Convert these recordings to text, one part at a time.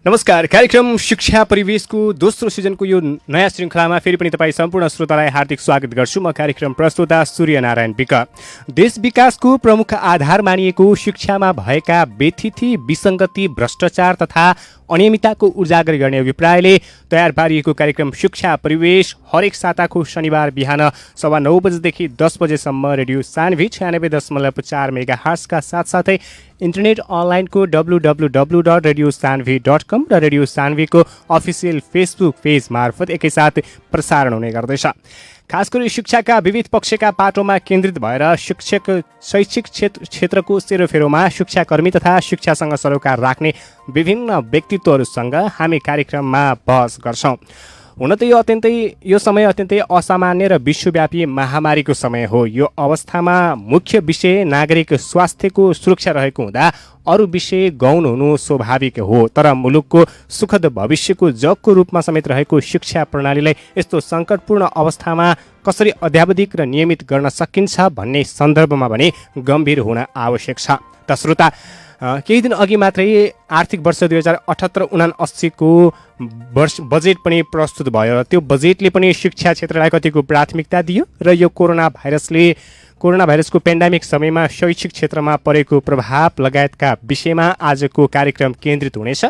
नमस्कार। कार्यक्रम शिक्षा परिवेशको दोस्रो सिजनको यो नयाँ श्रृङ्खलामा फेरि पनि तपाईँ सम्पूर्ण श्रोतालाई हार्दिक स्वागत गर्छु। म कार्यक्रम प्रस्तोता सूर्यनारायण विक। देश विकासको प्रमुख आधार मानिएको शिक्षामा भएका व्यथिति, विसङ्गति, भ्रष्टाचार तथा अनियमितताको उजागर गर्ने अभिप्रायले तयार पारिएको कार्यक्रम शिक्षा परिवेश हरेक साताको शनिबार बिहान 9:15 बजेदेखि 10 बजेसम्म रेडियो सान्वी 96.4 मेगाहर्ट्जका साथसाथै इन्टरनेट अनलाइनको www.radiosanvi.com र रेडियो सान्वीको अफिसियल फेसबुक पेज मार्फत एकैसाथ प्रसारण हुने गर्दैछ। खास गरी शिक्षाका विविध पक्षका पाटोमा केन्द्रित भएर शैक्षिक क्षेत्रको सेरोफेरोमा शिक्षाकर्मी तथा शिक्षासँग सरोकार राख्ने विभिन्न व्यक्तित्वहरूसँग हामी कार्यक्रममा बहस गर्छौँ। हुन त यो समय अत्यन्तै असामान्य र विश्वव्यापी महामारीको समय हो। यो अवस्थामा मुख्य विषय नागरिक स्वास्थ्यको सुरक्षा रहेको हुँदा अरू विषय गौण हुनु स्वाभाविक हो। तर मुलुकको सुखद भविष्यको जगको रूपमा समेत रहेको शिक्षा प्रणालीलाई यस्तो सङ्कटपूर्ण अवस्थामा कसरी अध्यावधिक र नियमित गर्न सकिन्छ भन्ने सन्दर्भमा भने गम्भीर हुन आवश्यक छ। त श्रोता, केही दिन अघि मात्रै आर्थिक वर्ष 2078-79 को बजेट पनि प्रस्तुत भयो। त्यो बजेटले पनि शिक्षा क्षेत्रलाई कतिको प्राथमिकता दियो र यो कोरोना भाइरसको पेन्डेमिक समयमा शैक्षिक क्षेत्रमा परेको प्रभाव लगायतका विषयमा आजको कार्यक्रम केन्द्रित हुनेछ,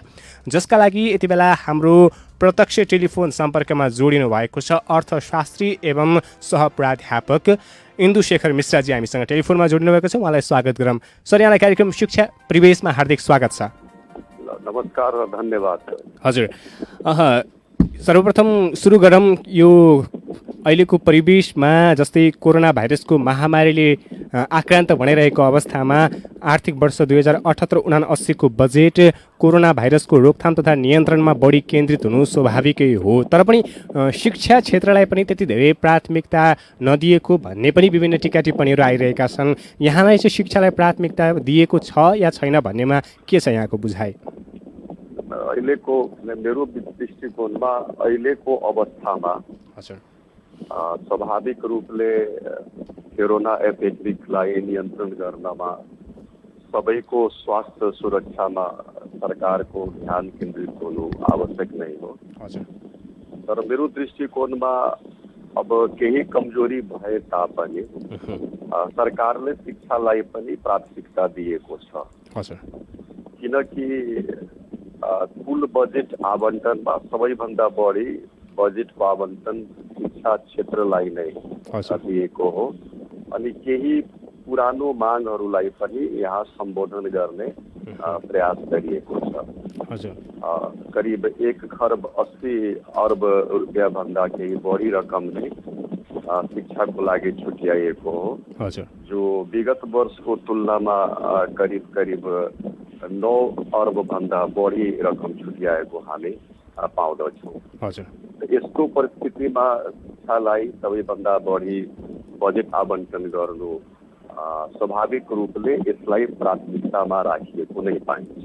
जसका लागि यति बेला हाम्रो प्रत्यक्ष टेलिफोन सम्पर्कमा जोडिनु भएको छ अर्थशास्त्री एवं सहप्राध्यापक इन्दुशेखर मिश्राजी हामीसँग टेलिफोनमा जोडिनु भएको छ। उहाँलाई स्वागत गरौँ। सर, यहाँलाई कार्यक्रम शिक्षा परिवेशमा हार्दिक स्वागत छ। नमस्कार र धन्यवाद। हजुर, सर्वप्रथम सुरु गरौँ यो अहिलेको परिवेशमा, जस्तै कोरोना भाइरसको महामारीले आक्रान्त भनिरहेको अवस्थामा आर्थिक वर्ष 2078-79 को बजेट कोरोना भाइरसको रोकथाम तथा नियन्त्रणमा बढी केन्द्रित हुनु स्वाभाविकै हो। तर पनि शिक्षा क्षेत्रलाई पनि त्यति धेरै प्राथमिकता नदिएको भन्ने पनि विभिन्न टिका टिप्पणीहरू आइरहेका छन्। यहाँलाई चाहिँ शिक्षालाई प्राथमिकता दिएको छ या छैन भन्नेमा के छ यहाँको बुझाइ? अहिलेको मेरो दृष्टिकोणमा अहिलेको अवस्थामा स्वाभाविक रूपले कोरोना एपिडेमिकलाई नियन्त्रण गर्नमा सबैको स्वास्थ्य सुरक्षामा सरकारको ध्यान केन्द्रित हुनु आवश्यक नै हो। तर मेरो दृष्टिकोणमा अब केही कमजोरी भए तापनि सरकारले शिक्षालाई पनि प्राथमिकता दिएको छ। किनकि कुल बजेट आवन्टनमा सबैभन्दा बढी बजेटको आवन्टन शिक्षा क्षेत्रलाई नै दिएको हो। अनि केही पुरानो मागहरूलाई पनि यहाँ सम्बोधन गर्ने प्रयास गरिएको छ। करिब 1,80 खर्ब रुपियाँ भन्दा केही बढी रकम नै शिक्षाको लागि छुट्याइएको हो, जो विगत वर्षको तुलनामा करिब 9 अर्ब भन्दा बढी रकम छुट्याएको हामी पाउँदछौँ। यस्तो परिस्थितिमा शिक्षालाई सबैभन्दा बढी बजेट आवन्टन गर्नु स्वाभाविक रूपले यसलाई प्राथमिकतामा राखिएको नै पाइन्छ।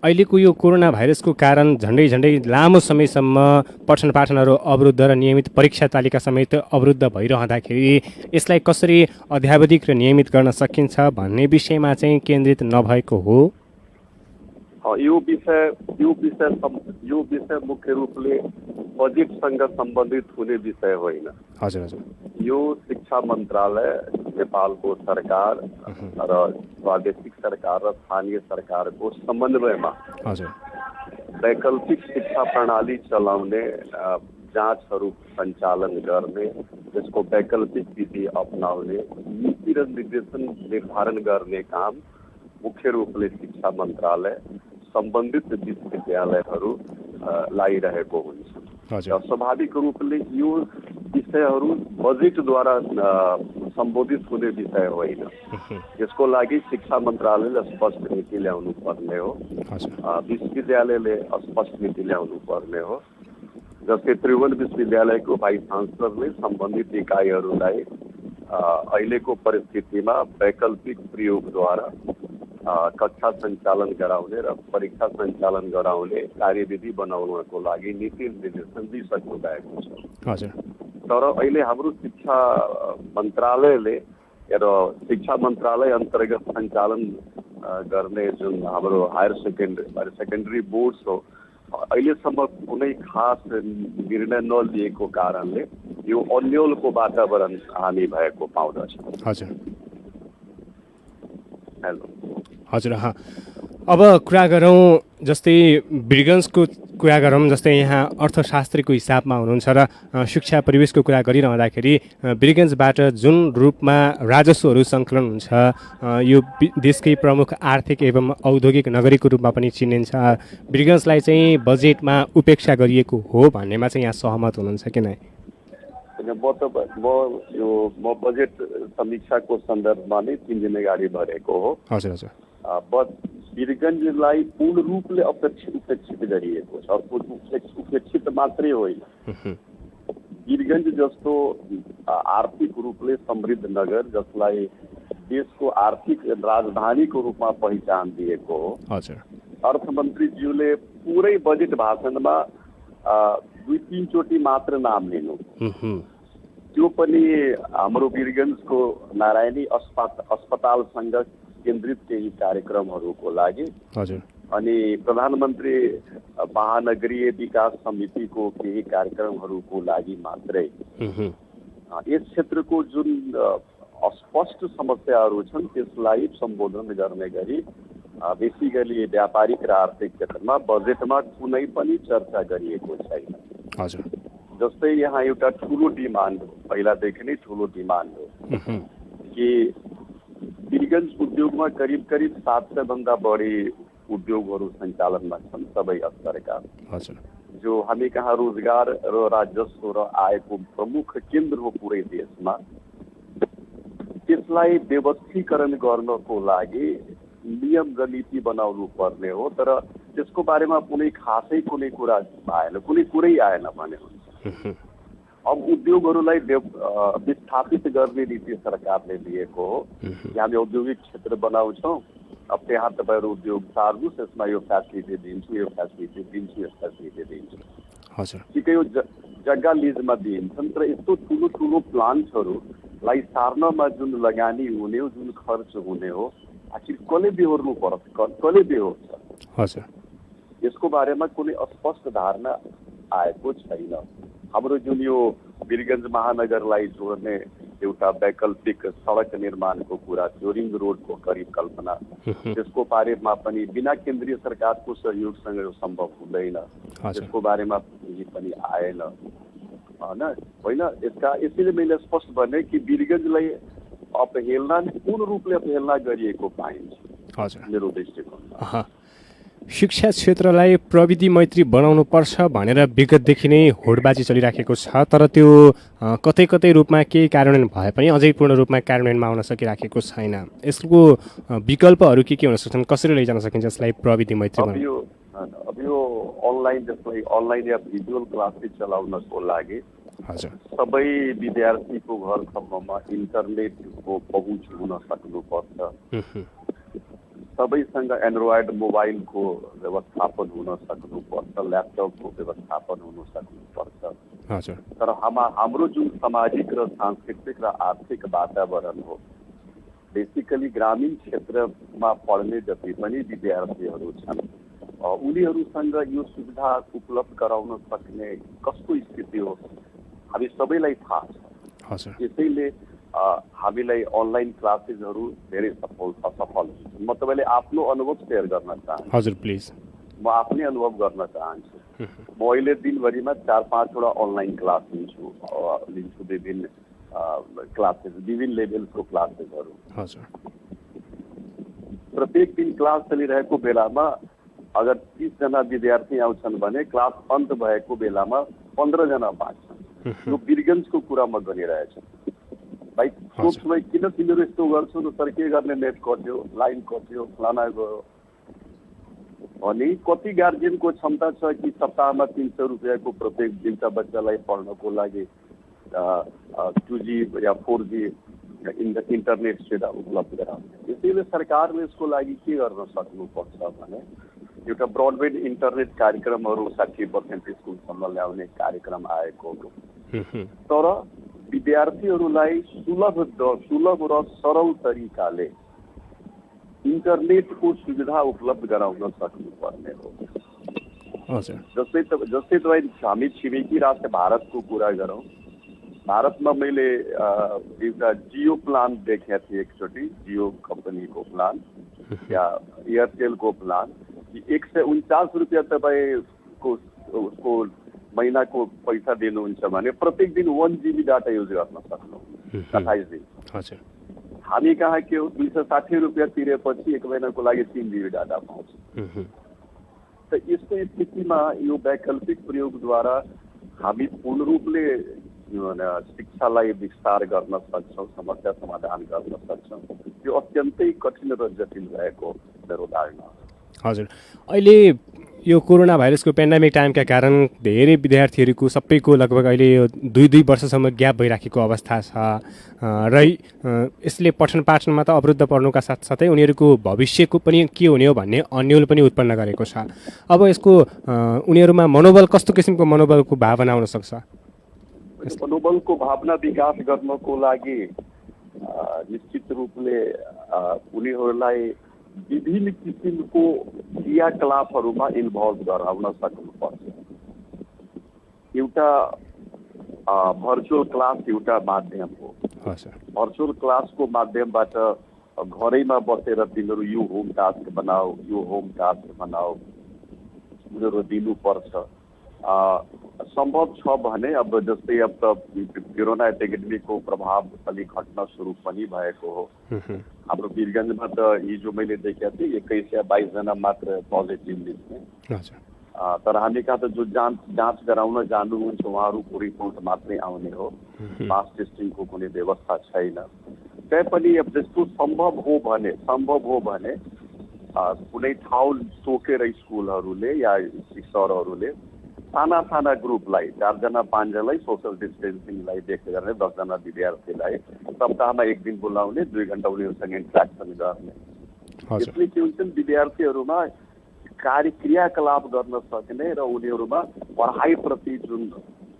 अहिलेको यो कोरोना भाइरसको कारण झन्डै लामो समयसम्म पठन पाठनहरू अवरुद्ध र नियमित परीक्षा तालिका समेत अवरुद्ध भइरहँदाखेरि यसलाई कसरी अध्यावधिक र नियमित गर्न सकिन्छ भन्ने विषयमा चाहिँ केन्द्रित नभएको हो। यो विषय मुख्य रूपले बजेटसँग सम्बन्धित हुने विषय होइन। यो शिक्षा मन्त्रालय, नेपालको सरकार र प्रादेशिक सरकार र स्थानीय सरकारको समन्वयमा वैकल्पिक शिक्षा प्रणाली चलाउने, जाँचहरू सञ्चालन गर्ने, त्यसको वैकल्पिक विधि अपनाउने, नीति र निर्देशन निर्धारण गर्ने काम मुख्य रूपले शिक्षा मन्त्रालय सम्बन्धित विश्वविद्यालयहरू लागिरहेको हुन्छ। स्वाभाविक रूपले यो विषयहरू बजेटद्वारा सम्बोधित हुने विषय होइन। यसको लागि शिक्षा मन्त्रालयले स्पष्ट नीति ल्याउनु पर्ने हो, विश्वविद्यालयले स्पष्ट नीति ल्याउनु पर्ने हो। जस्तै त्रिभुवन विश्वविद्यालयको भाइस चान्सलरले सम्बन्धित इकाइहरूलाई अहिलेको परिस्थितिमा वैकल्पिक प्रयोगद्वारा कक्षा सञ्चालन गराउने र परीक्षा सञ्चालन गराउने कार्यविधि बनाउनको लागि नीति निर्देशन दिइसक्नु भएको छ। तर अहिले हाम्रो शिक्षा मन्त्रालयले र शिक्षा मन्त्रालय अन्तर्गत सञ्चालन गर्ने जुन हाम्रो हायर सेकेन्डरी बोर्ड्स हो अहिलेसम्म कुनै खास निर्णय नलिएको कारणले यो अन्यलको वातावरण हामी भएको पाउँदछौँ। हजुर हेलो हजुर अब कुरा गरौँ जस्तै ब्रिगन्सको कुरा गरौँ, जस्तै यहाँ अर्थशास्त्रीको हिसाबमा हुनुहुन्छ र शिक्षा परिवेशको कुरा गरिरहँदाखेरि ब्रिगन्सबाट जुन रूपमा राजस्वहरू सङ्कलन हुन्छ यो देशकै प्रमुख आर्थिक एवं औद्योगिक नगरीको रूपमा पनि चिनिन्छ। ब्रिगन्सलाई चाहिँ बजेटमा उपेक्षा गरिएको हो भन्नेमा चाहिँ यहाँ सहमत हुनुहुन्छ कि नै? म बजेट समीक्षाको सन्दर्भमा नै 3 दिन अगाडि भरेको हो। हजुर हजुर। वीरगन्जलाई पूर्ण रूपले उपेक्षित गरिएको छ। उपेक्षित मात्रै होइन, वीरगन्ज जस्तो आर्थिक रूपले समृद्ध नगर जसलाई देशको आर्थिक राजधानीको रूपमा पहिचान दिएको हो। हजुर। अर्थमन्त्रीज्यूले पुरै बजेट भाषणमा 2-3 चोटि मात्र नाम लिनु, त्यो पनि हाम्रो वीरगन्जको नारायणी अस्पतालसँग केन्द्रित केही कार्यक्रमहरूको लागि। हजुर। अनि प्रधानमन्त्री महानगरीय विकास समितिको केही कार्यक्रमहरूको लागि मात्रै। यस क्षेत्रको जुन अस्पष्ट समस्याहरू छन् त्यसलाई सम्बोधन गर्ने गरी बेसिकली व्यापारिक र आर्थिक क्षेत्रमा बजेटमा कुनै पनि चर्चा गरिएको छैन। हजुर। जस्तै यहाँ एउटा ठुलो डिमान्ड हो, पहिलादेखि नै ठुलो डिमान्ड हो कि वीरगन्ज उद्योगमा करिब 700 भन्दा बढी उद्योगहरू सञ्चालनमा छन् सबै स्तरका। हजुर। जो हामी कहाँ रोजगार र राजस्व र आयको प्रमुख केन्द्र हो पुरै देशमा। त्यसलाई व्यवस्थीकरण गर्नको लागि नियम र नीति बनाउनु पर्ने हो, तर त्यसको बारेमा कुनै खासै कुनै कुरा आएन, कुनै कुरै आएन भने हुन्छ। अब उद्योगहरूलाई विस्थापित गर्ने नीति सरकारले दिएको हो कि हामी औद्योगिक क्षेत्र बनाउँछौँ, अब त्यहाँ तपाईँहरू उद्योग सार्नुहोस्, यसमा यो फेसिलिटी दिन्छु, यो फेसिलिटी दिन्छु, यो फेसिलिटी दिन्छु। हजुर। ठिकै यो जग्गा लिजमा दिन्छन्, तर यस्तो ठुलो ठुलो प्लान्टहरूलाई सार्नमा जुन लगानी हुने हो, जुन खर्च हुने हो, आखिर कसले बेहोर्नु पर्छ, कसले बेहोर्छ? हजुर। यसको बारेमा कुनै अस्पष्ट धारणा आएको छैन। हाम्रो जुन यो वीरगन्ज महानगरलाई जोड्ने एउटा वैकल्पिक सडक निर्माणको कुरा थियो, रिङ रोडको परिकल्पना, त्यसको बारेमा पनि बिना केन्द्रीय सरकारको सहयोगसँग यो सम्भव हुँदैन। त्यसको बारेमा पनि आएन होइन। यसैले मैले स्पष्ट भने कि वीरगन्जलाई अपहेलना पूर्ण रूपले अपहेलना गरिएको पाइन्छ मेरो दृष्टिकोणमा। शिक्षा क्षेत्रलाई प्रविधि मैत्री बनाउनु पर्छ भनेर विगतदेखि नै होडबाजी चलिराखेको छ, तर त्यो कतै कतै रूपमा केही कार्यान्वयन भए पनि अझै पूर्ण रूपमा कार्यान्वयनमा आउन सकिराखेको छैन। यसको विकल्पहरू के हुन सक्छन्, कसरी लैजान सकिन्छ यसलाई प्रविधि मैत्री? अब यो अनलाइन जसलाई अनलाइन या भिजुअल क्लासेस चलाउनको लागि सबै विद्यार्थीको घरसम्ममा इन्टरनेटको पहुँच हुन सक्नुपर्छ। सबैसँग एन्ड्रोइड मोबाइलको व्यवस्थापन हुन सक्नुपर्छ, ल्यापटपको व्यवस्थापन हुन सक्नुपर्छ। तर हाम्रो जुन सामाजिक र सांस्कृतिक र आर्थिक वातावरण हो, बेसिकली ग्रामीण क्षेत्रमा पढ्ने जति पनि विद्यार्थीहरू छन् उनीहरूसँग यो सुविधा उपलब्ध गराउन सक्ने कस्तो स्थिति हो हामी सबैलाई थाहा छ। त्यसैले हामीलाई अनलाइन क्लासेसहरू धेरै सफल। म तपाईँले आफ्नो अनुभव सेयर गर्न चाहन्छु। हजुर प्लिज। म आफ्नै अनुभव गर्न चाहन्छु। म अहिले दिनभरिमा 4-5 वटा अनलाइन क्लास लिन्छु विभिन्न क्लासेस, विभिन्न लेभलको क्लासेसहरू। प्रत्येक दिन क्लास चलिरहेको बेलामा अगर 30 जना विद्यार्थी आउँछन् भने क्लास अन्त भएको बेलामा 15 जना बाँच्छन्। यो वीरगन्जको कुरा म गरिरहेछु। भाइ सोच्नु भाइ किन तिमीहरू यस्तो गर्छौ त, सर के गर्ने, नेट कट्यो, लाइन कट्यो, फलाना गयो भने कति गार्जियनको क्षमता छ कि सप्ताहमा 300 रुपियाँको प्रत्येक दिनका बच्चालाई पढ्नको लागि 2G या 4G इन्टरनेट सुविधा उपलब्ध गराउने। यसैले सरकारले यसको लागि के गर्न सक्नुपर्छ भने एउटा ब्रोडब्यान्ड इन्टरनेट कार्यक्रमहरू 60% स्कुलसम्म ल्याउने कार्यक्रम आएको हो। तर विद्यार्थीहरूलाई सुलभ र सरल तरिकाले इन्टरनेटको सुविधा उपलब्ध गराउन सक्नुपर्ने हो। हजुर जस्तै तपाईँ हामी छिमेकी राष्ट्र भारतको कुरा गरौँ। भारतमा मैले एउटा जियो प्लान देखेको थिएँ एकचोटि, जियो कम्पनीको प्लान या एयरटेलको प्लान कि 149 रुपियाँ तपाईँको उसको महिनाको पैसा दिनुहुन्छ भने प्रत्येक दिन 1 GB डाटा युज गर्न सक्नुहुन्छ 28 दिन। हजुर हामी कहाँ के हो 260 रुपियाँ तिरेपछि 1 महिनाको लागि 3 GB डाटा पाउँछ। त यस्तो स्थितिमा यो वैकल्पिक प्रयोगद्वारा हामी पूर्ण रूपले शिक्षालाई विस्तार गर्न सक्छौँ, समस्या समाधान गर्न सक्छौँ। यो अत्यन्तै कठिन र जटिल रहेको मेरो धारणा हो। हजुर अहिले यो कोरोना भाइरसको पेन्डेमिक टाइमका कारण धेरै विद्यार्थीहरूको सबैको लगभग अहिले यो 2 वर्षसम्म ग्याप भइराखेको अवस्था छ र यसले पठन पाठनमा त अवरुद्ध पर्नुका साथसाथै उनीहरूको भविष्यको पनि के हुने हो भन्ने अन्यल पनि उत्पन्न गरेको छ। अब यसको उनीहरूमा मनोबल कस्तो किसिमको मनोबलको भावना आउन सक्छ? मनोबलको भावना विकास गर्नको लागि निश्चित रूपले उनीहरूलाई विभिन्न किसिमको क्रियाकलापहरूमा इन्भल्भ गराउन सक्नुपर्छ। एउटा भर्चुअल क्लास एउटा माध्यम हो। भर्चुअल क्लासको माध्यमबाट घरैमा बसेर तिनीहरू यो होम टास्क बनाऊ, यो होम टास्क बनाऊ उनीहरू दिनुपर्छ। सम्भव छ भने अब जस्तै अब त कोरोना एपिडेमिकको प्रभाव अलिक घट्न सुरु पनि भएको हो। हाम्रो वीरगञ्जमा त हिजो मैले देखेको थिएँ 2122 जना मात्र पोजिटिभ निस्के। तर हामी कहाँ त जो जाँच गराउन जानुहुन्छ उहाँहरूको रिपोर्ट मात्रै आउने हो, मास टेस्टिङको कुनै व्यवस्था छैन। तैपनि अब जस्तो सम्भव हो भने कुनै ठाउँ तोकेर स्कुलहरूले या शिक्षकहरूले साना ग्रुपलाई 4 जना 5 जनालाई सोशल डिस्टेन्सिङलाई देख्दै गर्ने 10 जना विद्यार्थीलाई सप्ताहमा 1 दिन बोलाउने, 2 घण्टा उनीहरूसँग इन्ट्रेक्सन गर्ने। यसले के हुन्छ विद्यार्थीहरूमा क्रियाकलाप गर्न सक्ने र उनीहरूमा पढाइप्रति जुन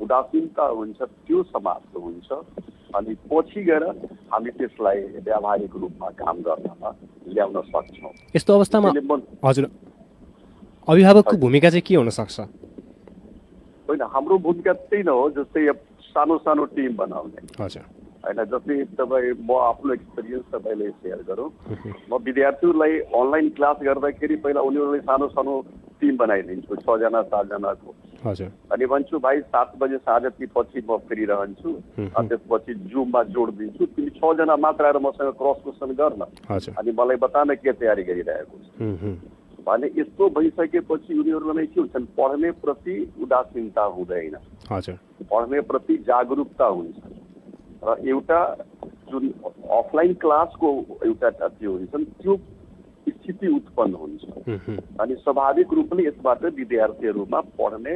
उदासीनता हुन्छ त्यो समाप्त हुन्छ। अनि पछि गएर हामी त्यसलाई व्यावहारिक रूपमा काम गर्नमा ल्याउन सक्छौँ। यस्तो अवस्थामा हजुर अभिभावकको भूमिका चाहिँ के हुन सक्छ? होइन, हाम्रो भूमिका त्यही न हो। जस्तै अब सानो टिम बनाउने होइन। जस्तै तपाईँ म आफ्नो एक्सपिरियन्स तपाईँले सेयर गरौँ। म विद्यार्थीहरूलाई अनलाइन क्लास गर्दाखेरि पहिला उनीहरूलाई सानो टिम बनाइदिन्छु 6 जना 7 जनाको। अनि भन्छु भाइ 7 बजे साँझ पछि म फ्री रहन्छु, त्यसपछि जुममा जोड दिन्छु, तिमी 6 जना मात्र आएर मसँग क्रस क्वेसन गर्न अनि मलाई बतान के तयारी गरिरहेको छ भने। यस्तो भइसकेपछि उनीहरूलाई के हुन्छ पढ्ने प्रति उदासीनता हुँदैन, पढ्ने प्रति जागरुकता हुन्छ र एउटा जुन अफलाइन क्लासको एउटा त्यो हुन्छ त्यो स्थिति उत्पन्न हुन्छ। अनि स्वाभाविक रूपले यसबाट विद्यार्थीहरूमा पढ्ने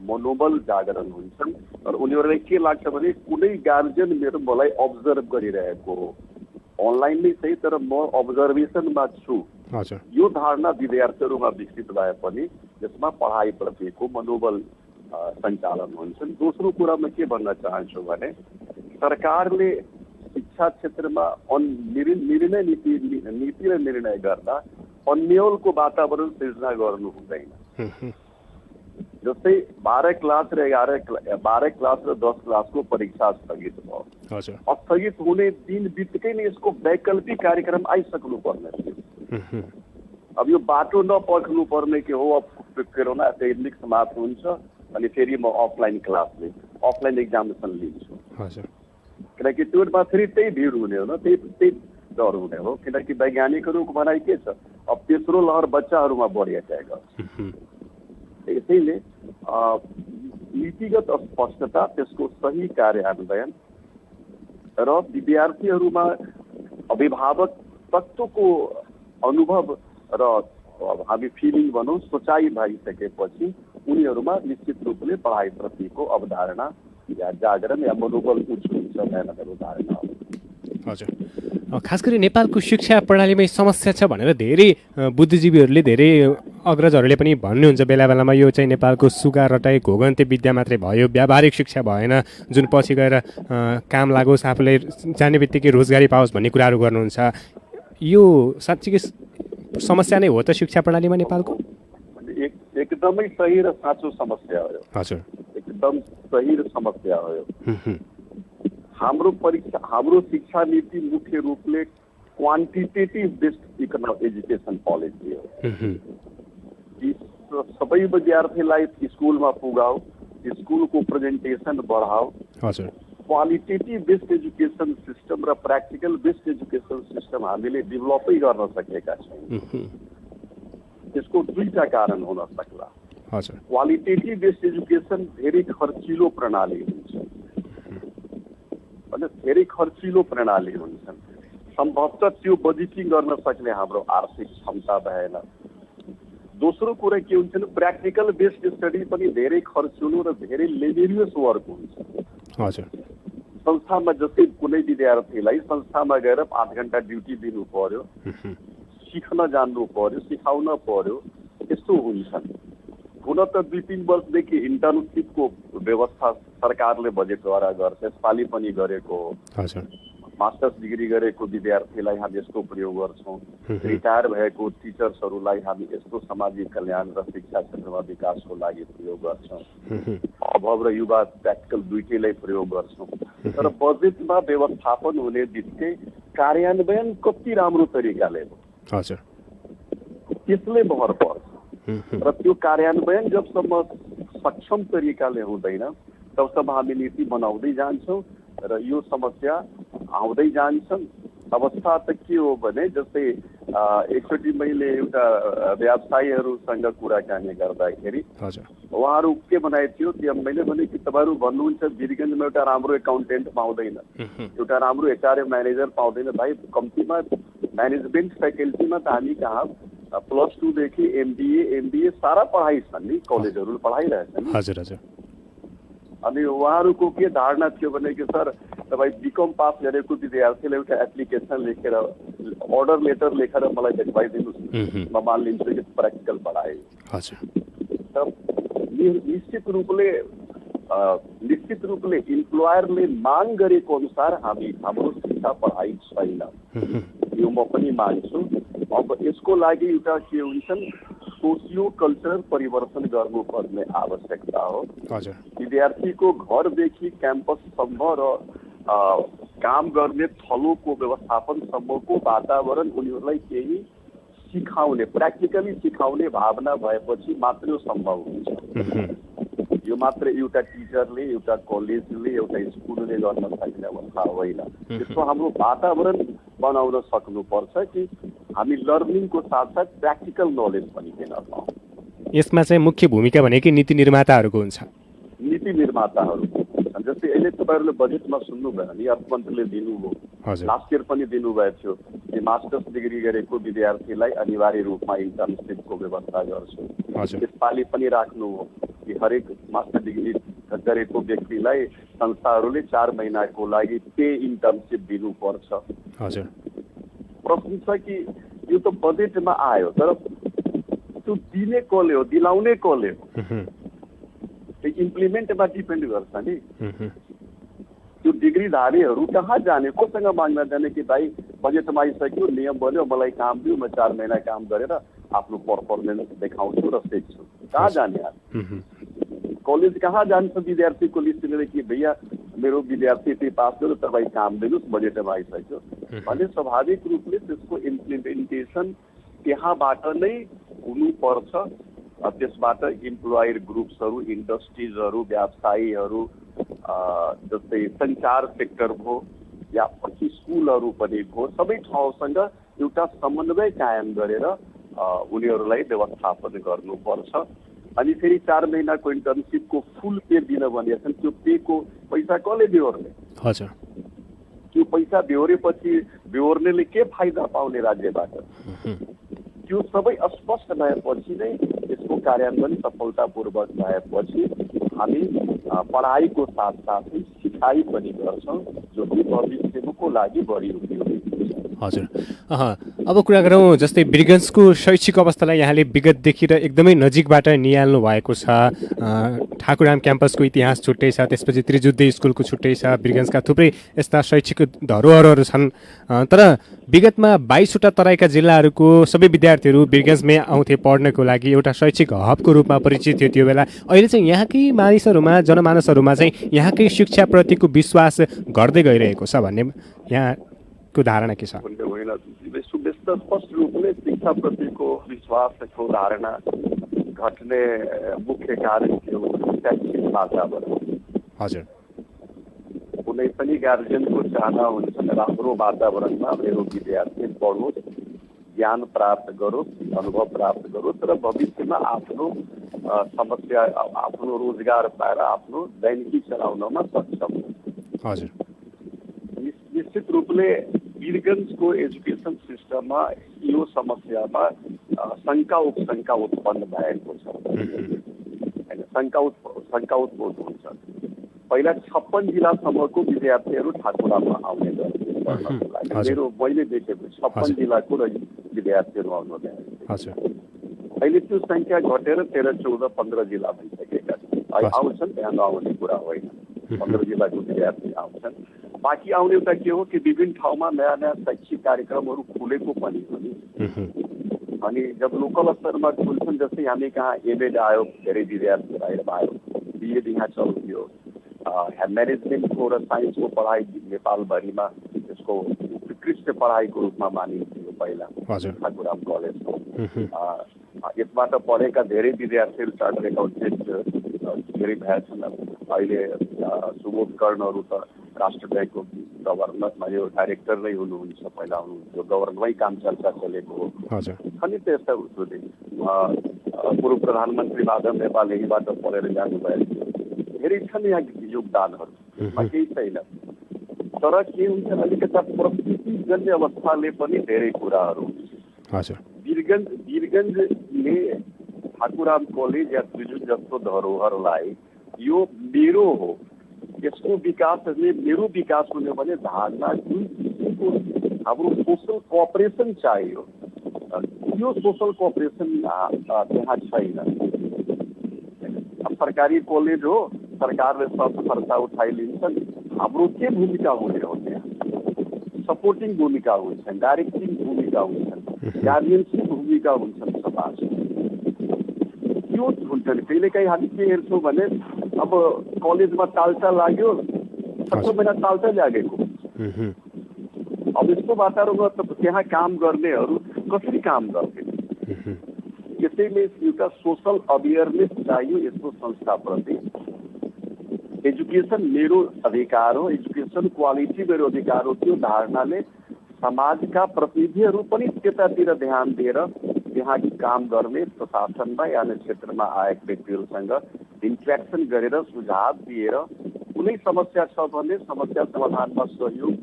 मनोबल जागरण हुन्छन् र उनीहरूलाई के लाग्छ भने कुनै गार्जियन मलाई अब्जर्भ गरिरहेको हो, अनलाइन नै सही तर म अब्जर्भेसनमा छु, यो धारणा विद्यार्थीहरूमा विकसित भए पनि यसमा पढाइप्रतिको मनोबल सञ्चालन हुन्छन्। दोस्रो कुरा म के भन्न चाहन्छु भने सरकारले शिक्षा क्षेत्रमा निर्णय नीति र निर्णय गर्दा अन्यलको वातावरण सृजना गर्नु हुँदैन। जस्तै 12 क्लास र 10 क्लासको परीक्षा स्थगित भयो। स्थगित हुने दिन बित्तिकै नै यसको वैकल्पिक कार्यक्रम आइसक्नु पर्ने थियो। अब यो बाटो नपर्खनु पर्ने के हो, अब कोरोना एपिडेमिक समाप्त हुन्छ अनि फेरि म अफलाइन एक्जामिनेसन लिन्छु। किनकि त्योमा फेरि त्यही भिड हुने हो, त्यही डर हुने हो। किनकि वैज्ञानिकहरूको भनाइ के छ, अब तेस्रो लहर बच्चाहरूमा बढी अट्याक गर्छ। यसैले नीतिगत स्पष्टता, त्यसको सही कार्यान्वयन र विद्यार्थीहरूमा अभिभावक तत्त्वको अनुभव र हामी फिलिङ भनौँ सोचाइ भइसकेपछि उनीहरूमा निश्चित रूपले पढाइप्रतिको अवधारणा या जागरण या मनोबल उच्च हुन्छ मेरो धारणा हो। हजुर, खास गरी नेपालको शिक्षा प्रणालीमै समस्या छ भनेर धेरै बुद्धिजीवीहरूले, धेरै अग्रजहरूले पनि भन्नुहुन्छ बेला बेलामा। यो चाहिँ नेपालको सुगा रटाई घोगन्ते विद्या मात्रै भयो, व्यावहारिक शिक्षा भएन, जुन पछि गएर काम लागोस्, आफूले जाने बित्तिकै रोजगारी पाओस् भन्ने कुराहरू गर्नुहुन्छ। यो साँच्चीकै समस्या नै हो त शिक्षा प्रणालीमा नेपालको? एकदमै सही र साँचो समस्या हो। हजुर, एकदम सही र समस्या हो। हाम्रो शिक्षा नीति मुख्य रूपले क्वान्टिटेटिभ बेस्ड एजुकेसन पोलिसी हो। सबै विद्यार्थीलाई स्कुलमा पुगाऊ, स्कुलको प्रेजेन्टेसन बढाऊ। हजुर, क्वालिटेटिभ बेस्ड एजुकेसन सिस्टम र प्र्याक्टिकल बेस्ड एजुकेसन सिस्टम हामीले डेभलपै गर्न सकेका छौँ। त्यसको दुईटा कारण हुन सक्ला। हजुर, क्वालिटेटिभ बेस्ड एजुकेसन धेरै खर्चिलो प्रणाली हुन्छ, धेरै खर्चिलो प्रणाली हुन्छन्। सम्भवतः त्यो बजेटिङ गर्न सक्ने हाम्रो आर्थिक क्षमता भएन। दोस्रो कुरा के हुन्छ भने प्र्याक्टिकल बेस्ड स्टडी पनि धेरै खर्चिलो र धेरै लेबोरियस वर्क हुन्छ। हजुर, संस्थामा जस्तै कुनै विद्यार्थीलाई संस्थामा गएर 5 घण्टा ड्युटी दिनु पर्यो, सिक्न जान्नु पर्यो, सिकाउन पर्यो, यस्तो हुन्छन्। हुन त 2-3 वर्षदेखि इन्टर्नसिपको व्यवस्था सरकारले बजेटद्वारा गर्छ, यसपालि पनि गरेको हो। हजुर, मास्टर्स डिग्री गरेको विद्यार्थीलाई हामी यस्तो प्रयोग गर्छौँ। रिटायर भएको टिचर्सहरूलाई हामी यस्तो सामाजिक कल्याण र शिक्षा क्षेत्रमा विकासको लागि प्रयोग गर्छौँ। अभाव र युवा प्र्याक्टिकल दुइटैलाई प्रयोग गर्छौँ। तर बजेटमा व्यवस्थापन हुने बित्तिकै कार्यान्वयन कति राम्रो तरिकाले हो, हजुर, त्यसले भर पर्छ। र त्यो कार्यान्वयन जबसम्म सक्षम तरिकाले हुँदैन तबसम्म हामी नीति बनाउँदै जान्छौँ र यो समस्या आउँदै जान्छन्। अवस्था त के हो भने जस्तै एकचोटि मैले एउटा व्यवसायीहरूसँग कुराकानी गर्दाखेरि उहाँहरू के बनाएको थियो कि मैले भने कि तपाईँहरू भन्नुहुन्छ वीरगञ्जमा एउटा राम्रो एकाउन्टेन्ट पाउँदैन, एउटा राम्रो एचआरएम म्यानेजर पाउँदैन। भाइ कम्तीमा म्यानेजमेन्ट फ्याकल्टीमा त हामी कहाँ +2 देखि एमबिए सारा पढाइ छन् नि, कलेजहरू पढाइरहेछन्। हजुर, हजुर। अनि उहाँहरूको के धारणा थियो भने कि सर तपाईँ बिकम पास गरेको विद्यार्थीलाई एउटा एप्लिकेसन लेखेर अर्डर लेटर लेखेर मलाई देखाइदिनुहोस्, म मानिलिन्छु कि प्र्याक्टिकल पढाएँ। निश्चित रूपले इम्प्लोयरले माग गरेको अनुसार हाम्रो शिक्षा पढाइ छैन, यो म पनि मान्छु। अब यसको लागि एउटा के हुन्छन् सोसियो कल्चरल परिवर्तन गर्नुपर्ने आवश्यकता हो। विद्यार्थीको घरदेखि क्याम्पससम्म र काम गर्ने थलोको व्यवस्थापनसम्मको वातावरण उनीहरूलाई केही सिकाउने, प्र्याक्टिकली सिकाउने भावना भएपछि मात्र यो सम्भव हुन्छ। यो मात्र एउटा टिचरले, एउटा कलेजले, एउटा स्कुलले गर्न सक्ने अवस्था होइन। त्यसको हाम्रो वातावरण बनाउन सक्नुपर्छ कि हामी लर्निङको साथसाथ प्र्याक्टिकल नलेज पनि दिन पाऊँ। यसमा चाहिँ मुख्य भूमिका भनेकै नीति निर्माताहरूको हुन्छ। नीति निर्माताहरू जस्तै अहिले तपाईँहरूले बजेटमा सुन्नुभयो नि, अर्थमन्त्रीले दिनुभयो, लास्ट इयर पनि दिनुभएको थियो कि मास्टर्स डिग्री गरेको विद्यार्थीलाई अनिवार्य रूपमा इन्टर्नसिपको व्यवस्था गर्छु। यसपालि पनि राख्नु हो कि हरेक मास्टर डिग्री गरेको व्यक्तिलाई संस्थाहरूले 4 महिनाको लागि पे इन्टर्नसिप दिनुपर्छ। प्रश्न छ कि यो त बजेटमा आयो, तर त्यो दिने कसले हो, दिलाउने कसले हो, इम्प्लिमेन्टमा डिपेन्ड गर्छ नि। त्यो डिग्रीधारीहरू कहाँ जाने, कोसँग माग्न जाने कि भाइ बजेटमा आइसक्यो, नियम बन्यो, मलाई काम दियो, म 4 महिना काम गरेर आफ्नो पर्फर्मेन्स देखाउँछु र सिक्छु, कहाँ जाने? कलेज कहाँ जान्छ विद्यार्थीको लिस्ट लिएर कि भैया मेरो विद्यार्थी त्यही पास गर्यो, तपाईँ काम दिनुहोस्, बजेटमा आइसक्यो भने स्वाभाविक रूपले त्यसको इम्प्लिमेन्टेसन त्यहाँबाट नै हुनुपर्छ। त्यसबाट इम्प्लोयर ग्रुप्सहरू, इन्डस्ट्रिजहरू, व्यवसायीहरू, जस्तै सञ्चार सेक्टर भयो या पछि स्कुलहरू पनि भयो, सबै ठाउँसँग एउटा समन्वय कायम गरेर उनीहरूलाई व्यवस्थापन गर्नुपर्छ। अनि फेरि 4 महिनाको इन्टर्नसिपको फुल पे दिन भनेको छ, त्यो पेको पैसा कसले बेहोर्ने? त्यो पैसा बेहोरेपछि बेहोर्नेले के फाइदा पाउने राज्यबाट? त्यो सबै अस्पष्ट भएपछि नै यसको कार्यान्वयन सफलतापूर्वक भएपछि हामी पढाइको साथसाथै सिकाइ पनि गर्छौँ, जो कि भविष्यको लागि बढी उपयोगी हुन्छ। हजुर अब कुरा गरौँ जस्तै वीरगञ्जको शैक्षिक अवस्थालाई यहाँले विगतदेखि र एकदमै नजिकबाट निहाल्नु भएको छ। ठाकुराम क्याम्पसको इतिहास छुट्टै छ, त्यसपछि त्रिजुद्ध स्कुलको छुट्टै छ, वीरगञ्जका थुप्रै यस्ता शैक्षिक धरोहरहरू छन्। तर विगतमा 22वटा तराईका जिल्लाहरूको सबै विद्यार्थीहरू वीरगञ्जमै आउँथे पढ्नको लागि, एउटा शैक्षिक हबको रूपमा परिचित थियो त्यो बेला। अहिले चाहिँ यहाँकै मानिसहरूमा, जनमानसहरूमा चाहिँ यहाँकै शिक्षाप्रतिको विश्वास घट्दै गइरहेको छ भन्ने यहाँको धारणा के छ? स्पष्ट रूपले शिक्षाप्रतिको विश्वासको धारणा घट्ने मुख्य कारण के हो? शैक्षिक वातावरण। हजुर, कुनै पनि गार्जियनको चाहना हुन्छ राम्रो वातावरणमा मेरो विद्यार्थी पढोस्, ज्ञान प्राप्त गरोस्, अनुभव प्राप्त गरोस् र भविष्यमा आफ्नो समस्या, आफ्नो रोजगार पाएर आफ्नो दैनिकी चलाउनमा सक्षम हुन्छ। हजुर, निश्चित रूपले वीरगञ्जको एजुकेसन सिस्टममा यो समस्यामा शङ्का उपशङ्का उत्पन्न भएको छ। होइन, शङ्का उत्पन्न हुन्छ। पहिला 56 जिल्लासम्मको विद्यार्थीहरू ठाकुरामा आउने गर्थे। मैले देखेको 56 जिल्लाको विद्यार्थीहरू आउनु भए। अहिले त्यो सङ्ख्या घटेर 13, 14, 15 जिल्ला भइसकेका छन्। आउँछन्, त्यहाँ नआउने कुरा होइन। 15 जिल्लाको विद्यार्थी आउँछन्। बाँकी आउने एउटा के हो कि विभिन्न ठाउँमा नयाँ नयाँ शैक्षिक कार्यक्रमहरू खुलेको पनि हो नि। अनि जब लोकल स्तरमा खुल्छन्, जस्तै हामी कहाँ एमएड आयो, धेरै विद्यार्थी बाहिर आयो, बिएड यहाँ चल्थ्यो, म्यानेजमेन्टको र साइन्सको पढाइ नेपालभरिमा यसको उत्कृष्ट पढाइको रूपमा मानिन्थ्यो पहिला ठाकुराम कलेजको। यसबाट पढेका धेरै विद्यार्थीहरू चार्टर्ड एकाउन्टेन्ट धेरै भएछन्। अहिले सुबोध कर्णहरू त राष्ट्र ब्याङ्कको गभर्नरमा यो डाइरेक्टर नै हुनुहुन्छ, पहिला हुनुहुन्थ्यो, गभर्नरमै काम चर्चा चलेको हो। अनि त्यस्ता पूर्व प्रधानमन्त्री माधव नेपाल यहीँबाट पढेर जानुभएको थियो। धेरै छन् यहाँ योगदानहरू, केही छैन। तर के हुन्छ, अलिकता प्रकृतिजन्य अवस्थाले पनि धेरै कुराहरू हुन्छ। वीरगञ्जले ठाकुराम कलेज या त्रिजुद्ध जस्तो धरोहरलाई यो मेरो हो, यसको विकासले मेरो विकास हुने भने धारणा जुन किसिमको हाम्रो सोसल कोअपरेसन चाहियो, यो सोसल कोअपरेसन त्यहाँ छैन। सरकारी कलेज हो, सरकारले सब खर्च उठाइलिन्छन्, हाम्रो के भूमिका हुने हो? त्यहाँ सपोर्टिङ भूमिका हुन्छन्, डाइरेक्टिङ भूमिका हुन्छन्, गार्जियनसिप भूमिका हुन्छन् समाजको। यो हुन्छन्। कहिलेकाहीँ हामी के हेर्छौँ भने अब कलेजमा तालचा लाग्यो, 6 महिना तालचा लागेको। अब यस्तो वातावरणमा त त्यहाँ काम गर्नेहरू कसरी काम गर्थे? यसैले एउटा सोसल अवेयरनेस चाहियो यस्तो संस्थाप्रति। एजुकेसन मेरो अधिकार हो, एजुकेसन क्वालिटी मेरो अधिकार हो, त्यो धारणाले समाजका प्रतिनिधिहरू पनि त्यतातिर ध्यान दिएर त्यहाँ काम गर्ने प्रशासनमा या क्षेत्रमा आएका व्यक्तिहरूसँग इन्ट्रेक्सन गरेर सुझाव दिएर कुनै समस्या छ भने समस्या समाधानमा सहयोग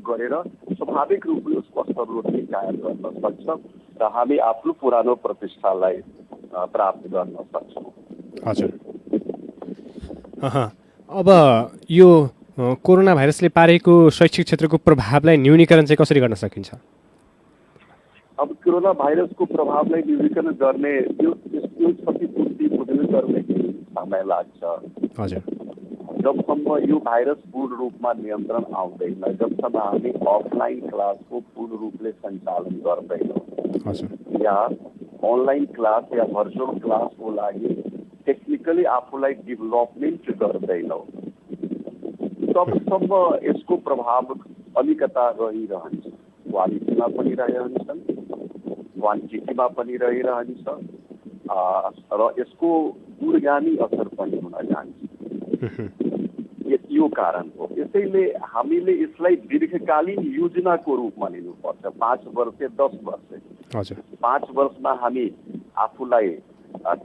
गरेर स्वाभाविक रूपले उसको असररोटी कायम गर्न सक्छ र हामी आफ्नो पुरानो प्रतिष्ठालाई प्राप्त गर्न सक्छौँ। हजुर, अब यो कोरोना भाइरसले पारेको शैक्षिक क्षेत्रको प्रभावलाई न्यूनीकरण चाहिँ कसरी गर्न सकिन्छ? अब कोरोना भाइरसको प्रभावलाई न्यूनीकरण गर्ने यो क्षतिपूर्ति बुझ्नु गर्ने समय लाग्छ। हजुर, जबसम्म यो भाइरस पूर्ण रूपमा नियन्त्रण आउँदैन, जबसम्म हामी अफलाइन क्लासको पूर्ण रूपले सञ्चालन गर्दैनौँ या अनलाइन क्लास या भर्चुअल क्लासको लागि टेक्निकली आफूलाई डेभलपमेन्ट गर्दैनौँ, तबसम्म यसको प्रभाव अलिकता रहिरहन्छ। क्वालिटीमा पनि रहिरहन्छन्, क्वान्टिटीमा पनि रहिरहन्छ र यसको दूरगामी असर पनि हुन जान्छ। यो कारण हो। यसैले हामीले यसलाई दीर्घकालीन योजनाको रूपमा लिनुपर्छ। 5 वर्ष 10 वर्ष 5 वर्षमा हामी आफूलाई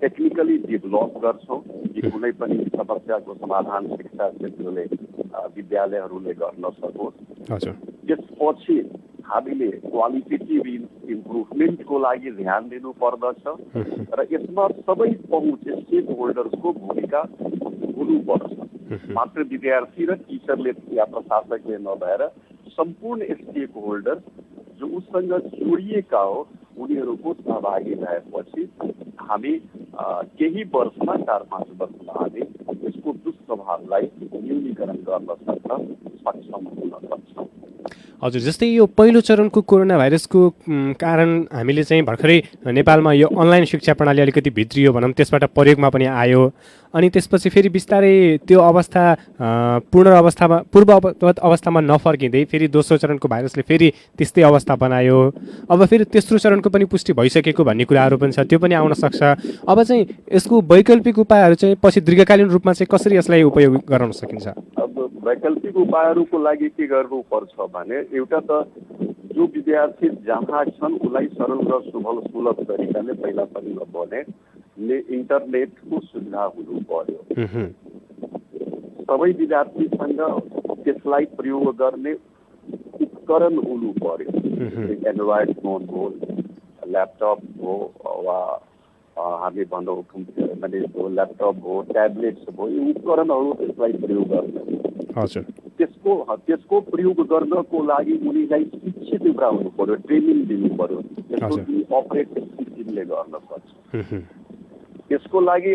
टेक्निकली डेभलप गर्छौँ कि कुनै पनि समस्याको समाधान शिक्षा क्षेत्रले विद्यालयहरूले गर्न सकोस्। त्यसपछि हामीले क्वालिटेटिभ इम्प्रुभमेन्टको लागि ध्यान दिनु पर्दछ र यसमा सबै पहुँच स्टेक होल्डर्सको भूमिका हुनुपर्छ। मात्र विद्यार्थी र टिचरले या प्रशासकले नभएर सम्पूर्ण स्टेक होल्डर जो उसँग जोडिएका हो उनीहरूको सहभागी भएपछि हामी केही वर्षमा 4-5 वर्षमा हामी यसको दुष्प्रभावलाई न्यूनीकरण गर्न सक्षम हुन सक्छौँ। हजुर, जस्तै यो पहिलो चरणको कोरोना भाइरसको कारण हामीले चाहिँ भर्खरै नेपालमा यो अनलाइन शिक्षा प्रणाली अलिकति भित्रियो भनौँ, त्यसबाट प्रयोगमा पनि आयो, अनि त्यसपछि फेरि बिस्तारै त्यो अवस्था पूर्ववत अवस्थामा नफर्किँदै फेरि दोस्रो चरणको भाइरसले फेरि त्यस्तै अवस्था बनायो। अब फेरि तेस्रो चरणको पनि पुष्टि भइसकेको भन्ने कुराहरू पनि छ, त्यो पनि आउन सक्छ। अब चाहिँ यसको वैकल्पिक उपायहरू चाहिँ पछि दीर्घकालीन रूपमा चाहिँ कसरी यसलाई उपयोग गराउन सकिन्छ? अब वैकल्पिक उपायहरूको लागि के गर्नुपर्छ भने एउटा त जो विद्यार्थी जहाँ छन् उसलाई सरल र सुलभ तरिकाले पहिला पनि भने इन्टरनेटको सुविधा हुनु पर्यो। सबै विद्यार्थीसँग त्यसलाई प्रयोग गर्ने उपकरण हुनु पर्यो। एन्ड्रोइड फोन हो, ल्यापटप हो, वा हामी भनौँ माने ल्यापटप हो, ट्याब्लेट्स हो, यो उपकरणहरू त्यसलाई प्रयोग गर्ने। हजुर, त्यसको प्रयोग गर्नको लागि उनीलाई शिक्षित गराउनु पर्यो, ट्रेनिङ दिनु पर्यो। त्यसको अपरेटिभ सिस्टमले गर्न सक्छ। त्यसको लागि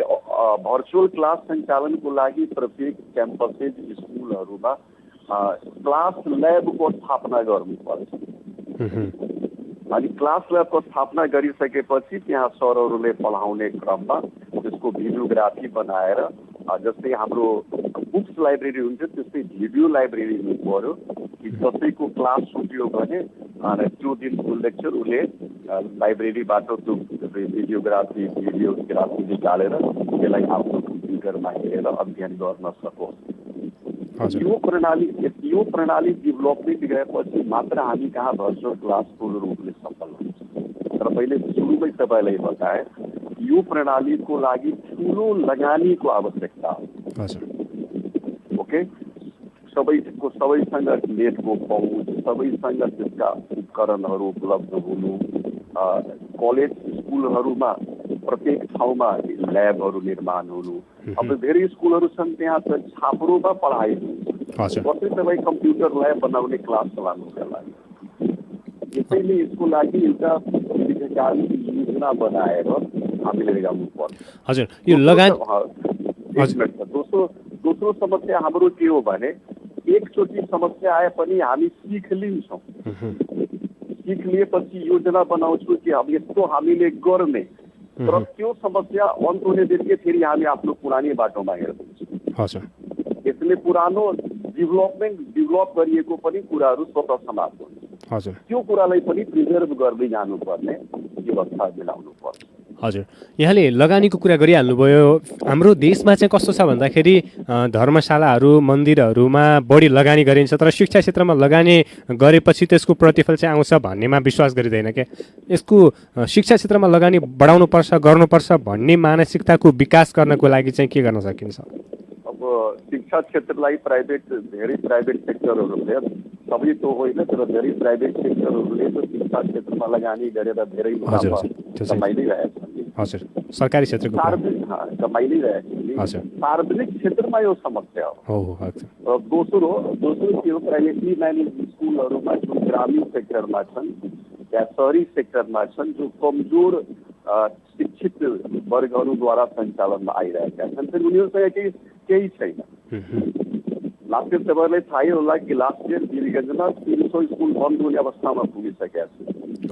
भर्चुअल क्लास सञ्चालनको लागि प्रत्येक क्याम्पसेस स्कुलहरूमा क्लास ल्याबको स्थापना गर्नुपर्छ। अनि क्लास ल्याबको स्थापना गरिसकेपछि त्यहाँ सरहरूले पढाउने क्रममा त्यसको भिडियोग्राफी बनाएर जस्तै हाम्रो बुक्स लाइब्रेरी हुन्छ त्यस्तै भिडियो लाइब्रेरी हुनु पर्यो कि कसैको क्लास छुट्यो भने त्यो दिनको लेक्चर उसले लाइब्रेरीबाट त्यो भिडियोग्राफी निकालेर त्यसलाई आफ्नो कम्प्युटरमा हेरेर अध्ययन गर्न सकोस्। यो प्रणाली डेभलपमेन्ट गएपछि मात्र हामी कहाँ भर्चुअल क्लास पूर्ण रूपले सफल हुन्छ। तर पहिले सुरुमै तपाईँलाई बताए यो प्रणालीको लागि ठुलो लगानीको आवश्यकता हो। ओके, सबैसँग नेटको पहुँच, सबैसँग त्यसका उपकरणहरू उपलब्ध हुनु, कलेज स्कुलहरूमा प्रत्येक ठाउँमा ल्याबहरू निर्माण हुनु। अब धेरै स्कुलहरू छन् त्यहाँ त छाप्रोमा पढाइ हुन्छ, कसै तपाईँ कम्प्युटर ल्याब बनाउने क्लास चलाउनुका लागि। यसैले यसको लागि एउटा दीर्घकालीन योजना बनाएर हामीले लगाउनु पर्छ। हजुर, यो लगानी दोस्रो समस्या हाम्रो के हो भने एकचोटि समस्या आए पनि हामी सिख लिन्छौँ। सिख लिएपछि योजना बनाउँछौँ कि अब यस्तो हामीले गर्ने, तर त्यो समस्या अन्त हुने बित्तिकै फेरि हामी आफ्नो पुरानै बाटोमा हेर्छौँ। यसले पुरानो डेभलप गरिएको पनि कुराहरू स्वतः समाप्त हुन्छ। त्यो कुरालाई पनि प्रिजर्भ गर्दै जानुपर्ने व्यवस्था मिलाउनु पर्छ। हजुर, यहाँले लगानीको कुरा गरिहाल्नुभयो। हाम्रो देशमा चाहिँ कस्तो छ भन्दाखेरि धर्मशालाहरू मन्दिरहरूमा बढी लगानी गरिन्छ, तर शिक्षा क्षेत्रमा लगानी गरेपछि त्यसको प्रतिफल चाहिँ आउँछ भन्नेमा विश्वास गरिँदैन क्या। यसको शिक्षा क्षेत्रमा लगानी बढाउनुपर्छ, गर्नुपर्छ भन्ने मानसिकताको विकास गर्नको लागि चाहिँ के गर्न सकिन्छ? अब शिक्षा क्षेत्रलाई धेरै प्राइभेट सेक्टरहरूले, सबै त होइन तर धेरै प्राइभेट सेक्टरहरूले त शिक्षा क्षेत्रमा लगानी गरेर धेरै मुनाफा कमाइ नै रहेछन्। हजुर, सरकारी क्षेत्रको कमाइ नै रहेछन्। सार्वजनिक क्षेत्रमा यो समस्या हो। दोस्रो के हो, प्राइभेटली म्यानेज स्कुलहरूमा जुन ग्रामीण सेक्टरमा छन् या शहरी सेक्टरमा छन्, जो कमजोर शिक्षित वर्गहरूद्वारा सञ्चालनमा आइरहेका छन्, उनीहरूसँग केही छैन। लास्ट इयर तपाईँहरूलाई थाहै होला कि लास्ट इयर वीरगञ्जमा 300 स्कुल बन्द हुने अवस्थामा पुगिसकेका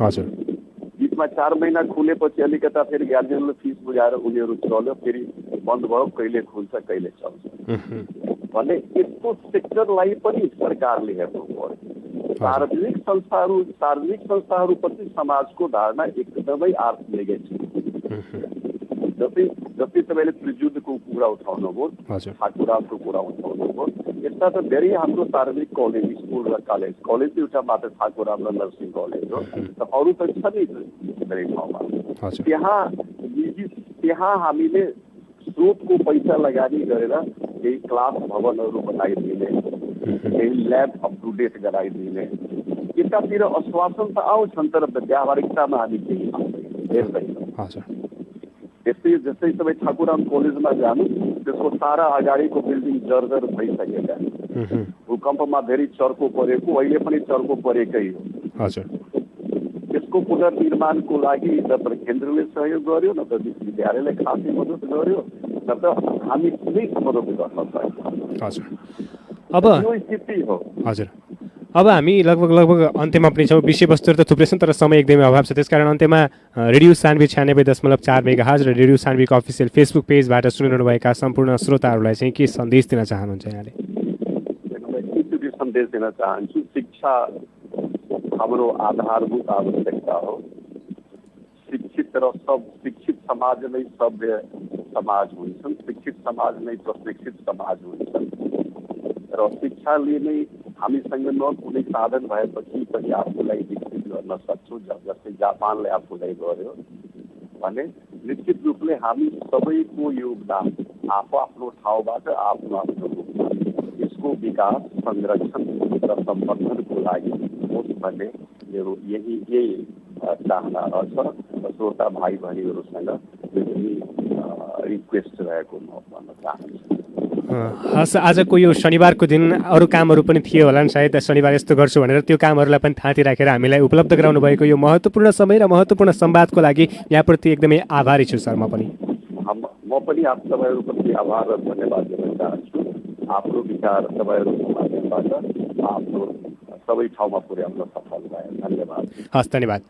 छन्। बिचमा 4 महिना खुलेपछि अलिकता फेरि गार्जियनले फिस बुझाएर उनीहरू चल्यो, फेरि बन्द भयो, कहिले खुल्छ कहिले चल्छ भन्ने यस्तो सेक्टरलाई पनि सरकारले हेर्नु पर्यो। सार्वजनिक संस्थाहरूप्रति समाजको धारणा एकदमै आर्थ नेगेटिभ। जस्तै तपाईँले त्रिजुदको कुरा उठाउनुभयो, ठाकुरामको कुरा उठाउनुभयो, यस्ता त धेरै हाम्रो सार्वजनिक कलेज स्कुल र कलेज एउटा मात्र ठाकुराम र नर्सिङ कलेज हो, अरू त छ नि धेरै ठाउँमा। त्यहाँ हामीले स्रोतको पैसा लगानी गरेर केही क्लास भवनहरू बनाइदिने, केही ल्याब अप टु डेट गराइदिने, यतातिर आश्वासन त आउँछन् तर व्यावहारिकतामा हामी केही हेर्दैनौँ। जस्तै तपाईँ ठाकुराम कलेजमा जानु, त्यसको सारा अगाडिको बिल्डिङ जर्जर भइसकेका, भूकम्पमा धेरै चर्को परेको, अहिले पनि चर्को परेकै हो। हजुर। त्यसको पुनर्निर्माणको लागि न त केन्द्रले सहयोग गर्यो, न त विश्वविद्यालयले खासै मद्दत गर्यो, न त हामी कुनै मद्दत गर्न सक्छौँ। हजुर। अब यो स्थिति हो। हजुर। अब हामी लगभग अन्त्यमा पनि छौँ। विषयवस्तुहरू त थुप्रै छन् तर समय एकदमै अभाव छ। त्यसकारण अन्त्यमा रेडियो सान्वी 96.4 मेगाहर्ज र रेडियो सान्वीको अफिसियल फेसबुक पेजबाट सुनिरहनुभएका सम्पूर्ण श्रोताहरूलाई चाहिँ के सन्देश दिन चाहनुहुन्छ यहाँले? एकचोटि सन्देश दिन चाहन्छु, शिक्षा हाम्रो आधारभूत आवश्यकता हो। शिक्षित समाज नै सभ्य समाज हुन्छन्, शिक्षित समाज नै प्रशिक्षित समाज हुन्छन् र शिक्षाले नै हामीसँग न कुनै साधन भएपछि पनि आफूलाई विकसित गर्न सक्छौँ। जस्तै जापानले आफूलाई गर्यो भने निश्चित रूपले हामी सबैको योगदान आफ्नो ठाउँबाट आफ्नो रूपमा यसको विकास, संरक्षण र सम्वर्धनको लागि होस् भन्ने मेरो यही चाहना रहेछ। श्रोता भाइ बहिनीहरूसँग रिक्वेस्ट रहेको म भन्न चाहन्छु। हस्, आजको यो शनिबारको दिन अरू कामहरू पनि थियो होला नि, सायद शनिबार यस्तो गर्छु भनेर त्यो कामहरूलाई पनि थाँती राखेर हामीलाई उपलब्ध गराउनु भएको यो महत्त्वपूर्ण समय र महत्त्वपूर्ण संवादको लागि यहाँप्रति एकदमै आभारी छु सर। म पनि आप तपाईँहरूप्रति आभार र धन्यवाद दिन चाहन्छु। आफ्नो विचार तपाईँहरूको माध्यमबाट आफ्नो सबै ठाउँमा पुर्याउन सफल भयो। धन्यवाद। हस्, धन्यवाद।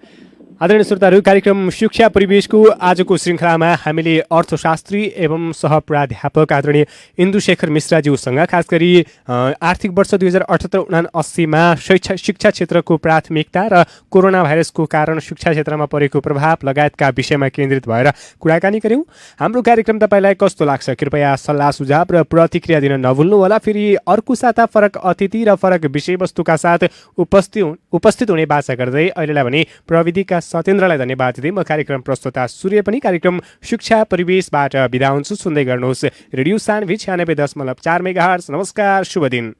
आदरणीय श्रोताहरू, कार्यक्रम शिक्षा परिवेशको आजको श्रृङ्खलामा हामीले अर्थशास्त्री एवं सहप्राध्यापक आदरणीय इन्दुशेखर मिश्राज्यूसँग खास गरी आर्थिक वर्ष 2078-79मा शिक्षा क्षेत्रको प्राथमिकता र कोरोना भाइरसको कारण शिक्षा क्षेत्रमा परेको प्रभाव लगायतका विषयमा केन्द्रित भएर कुराकानी गऱ्यौँ। हाम्रो कार्यक्रम तपाईँलाई कस्तो लाग्छ? कृपया सल्लाह सुझाव र प्रतिक्रिया दिन नभुल्नुहोला। फेरि अर्को साता फरक अतिथि र फरक विषयवस्तुका साथ उपस्थित हुने बाचा गर्दै अहिलेलाई भने प्रविधिका सत्येन्द्रलाई धन्यवाद दिँदै म कार्यक्रम प्रस्तुता सूर्य पनि कार्यक्रम शिक्षा परिवेशबाट बिदा हुन्छु। सुन्दै गर्नुहोस् रेडियो सान्वी 96.4 मेगाहर्ज। नमस्कार, शुभ दिन।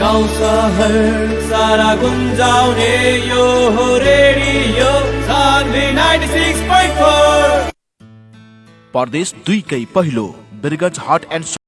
गाउँ सहर सारा गुन्जाउने यो हो रेडियो सान्वी 96.4। परदेश 2 कै पहिलो बिरगज हट एन्ड